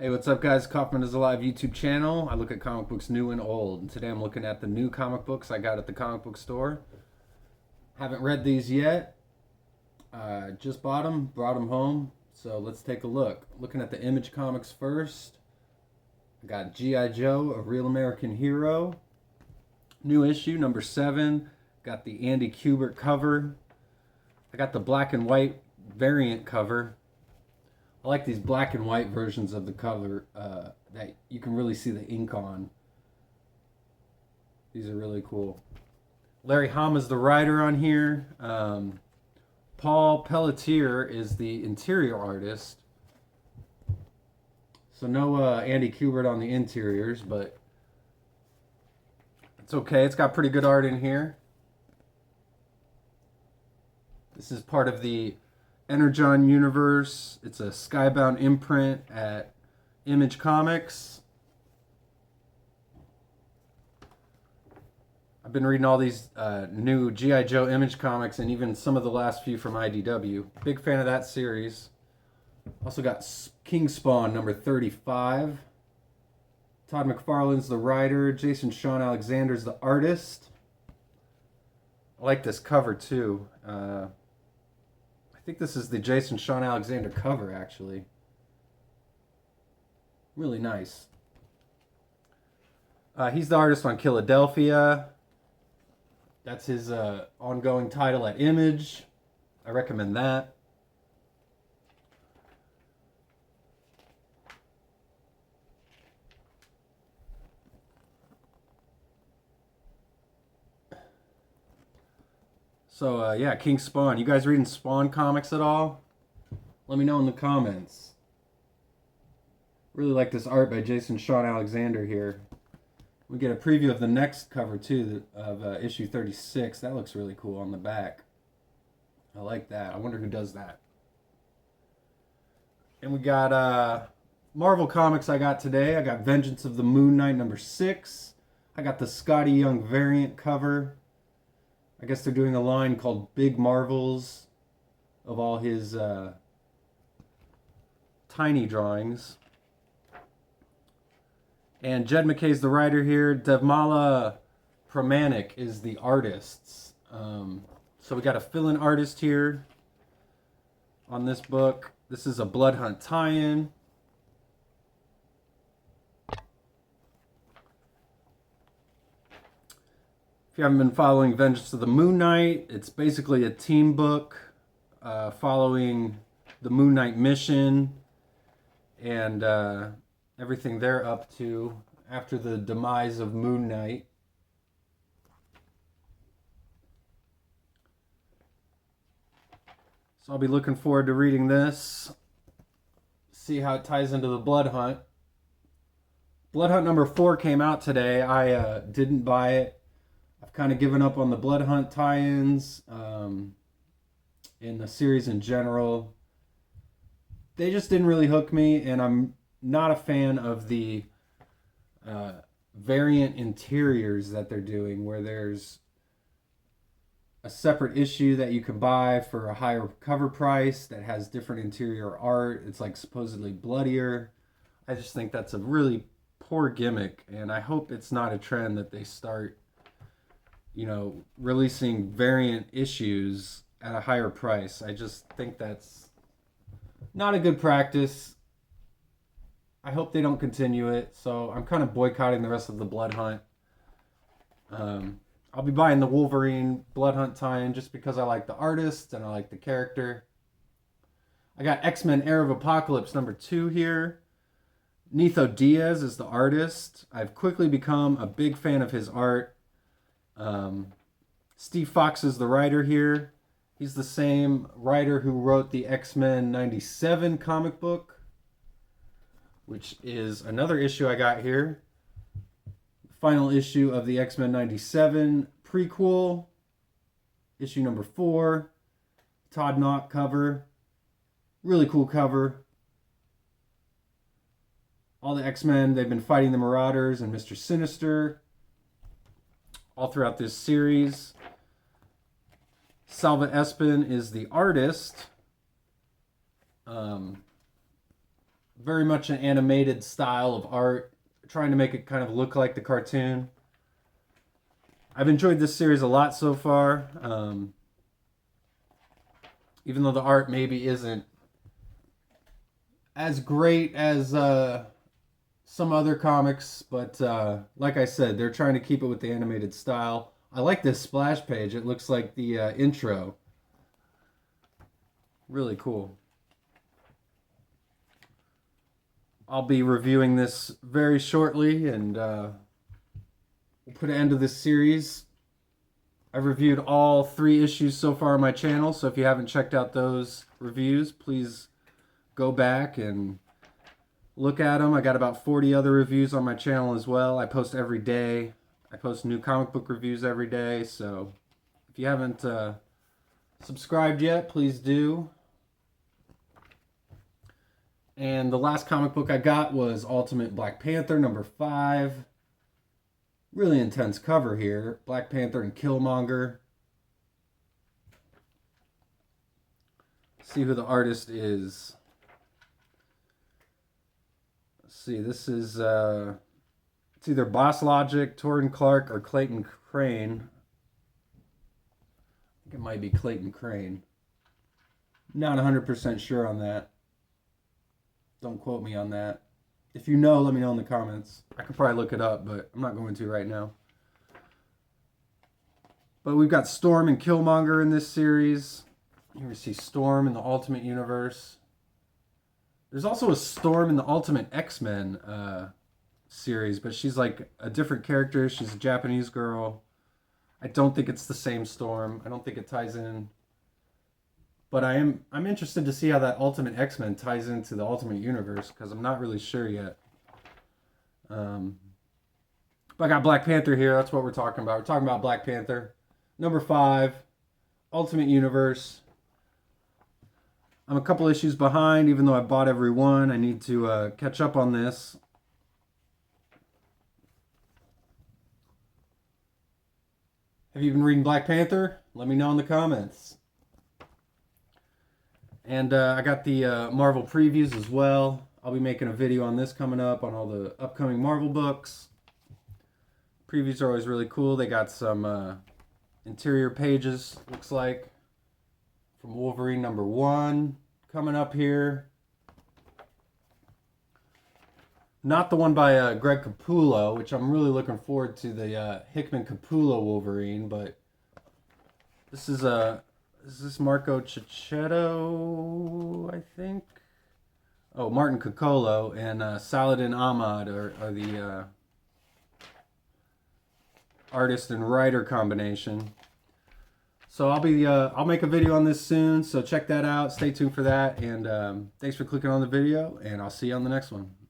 Hey, what's up, guys? Kaufman is Alive YouTube channel. I look at comic books new and old. And today I'm looking at the new comic books I got at the comic book store. Haven't read these yet. Just brought them home. So let's take a look. Looking at the Image Comics first. I got G.I. Joe, A Real American Hero. New issue, number 7. Got the Andy Kubert cover. I got the black and white variant cover. I like these black and white versions of the cover that you can really see the ink on. These are really cool. Larry Hama's the writer on here. Paul Pelletier is the interior artist. So no Andy Kubert on the interiors, but it's okay. It's got pretty good art in here. This is part of the Energon universe. It's a Skybound imprint at Image Comics. I've been reading all these new G.I. Joe Image Comics and even some of the last few from IDW. Big fan of that series. Also got King Spawn number 35. Todd McFarlane's the writer. Jason Shawn Alexander's the artist. I like this cover too. I think this is the Jason Shawn Alexander cover, actually. Really nice. He's the artist on Philadelphia. That's his ongoing title at Image. I recommend that. So, yeah, King Spawn. You guys reading Spawn comics at all? Let me know in the comments. Really like this art by Jason Shawn Alexander here. We get a preview of the next cover, too, of issue 36. That looks really cool on the back. I like that. I wonder who does that. And we got Marvel Comics I got today. I got Vengeance of the Moon Knight number 6. I got the Scotty Young variant cover. I guess they're doing a line called Big Marvels of all his tiny drawings. And Jed McKay's the writer here. Devmala Pramanik is the artist. So we got a fill-in artist here on this book. This is a Blood Hunt tie-in. If you haven't been following Vengeance of the Moon Knight, it's basically a team book following the Moon Knight mission and everything they're up to after the demise of Moon Knight. So I'll be looking forward to reading this, see how it ties into the Blood Hunt. Blood Hunt number 4 came out today. I didn't buy it. I've kind of given up on the Blood Hunt tie-ins in the series in general. They just didn't really hook me, and I'm not a fan of the variant interiors that they're doing, where there's a separate issue that you can buy for a higher cover price that has different interior art. It's like supposedly bloodier. I just think that's a really poor gimmick, and I hope it's not a trend that they start releasing variant issues at a higher price. I just think that's not a good practice. I hope they don't continue it, so I'm kind of boycotting the rest of the Blood Hunt. I'll be buying the Wolverine Blood Hunt tie-in just because I like the artist and I like the character. I got X-Men Era of Apocalypse number 2 here. Nitho Diaz is the artist. I've quickly become a big fan of his art. Steve Fox is the writer here. He's the same writer who wrote the X-Men 97 comic book, which is another issue I got here. Final issue of the X-Men 97 prequel, issue number 4. Todd Nauck cover. Really cool cover. All the X-Men, they've been fighting the Marauders and Mr. Sinister all throughout this series. Salva Espin is the artist. very much an animated style of art, trying to make it kind of look like the cartoon. I've enjoyed this series a lot so far. Even though the art maybe isn't as great as some other comics, but like I said, they're trying to keep it with the animated style. I like this splash page. It looks like the intro. Really cool. I'll be reviewing this very shortly, and we'll put an end to this series. I've reviewed all 3 issues so far on my channel, so if you haven't checked out those reviews, please go back and look at them. I got about 40 other reviews on my channel as well. I post every day. I post new comic book reviews every day, so if you haven't subscribed yet, please do. And the last comic book I got was Ultimate Black Panther #5. Really intense cover here. Black Panther and Killmonger. See who the artist is. Let's see, this is it's either Boss Logic, Torrin Clark, or Clayton Crane. I think it might be Clayton Crane. Not 100% sure on that. Don't quote me on that. If you know, let me know in the comments. I could probably look it up, but I'm not going to right now. But we've got Storm and Killmonger in this series. Here we see Storm in the Ultimate Universe. There's also a Storm in the Ultimate X-Men series, but she's like a different character. She's a Japanese girl. I don't think it's the same Storm. I don't think it ties in. But I'm interested to see how that Ultimate X-Men ties into the Ultimate Universe, because I'm not really sure yet. But I got Black Panther here. That's what we're talking about. We're talking about Black Panther. #5, Ultimate Universe. I'm a couple issues behind, even though I bought every one. I need to catch up on this. Have you been reading Black Panther? Let me know in the comments. And I got the Marvel previews as well. I'll be making a video on this coming up on all the upcoming Marvel books. Previews are always really cool. They got some interior pages, looks like, from Wolverine #1 coming up here. Not the one by Greg Capullo, which I'm really looking forward to, the Hickman Capullo Wolverine, but this is is this Marco Checchetto, I think? Oh, Martin Coccolo and Saladin Ahmad are the artist and writer combination. So I'll make a video on this soon, so check that out. Stay tuned for that, and thanks for clicking on the video, and I'll see you on the next one.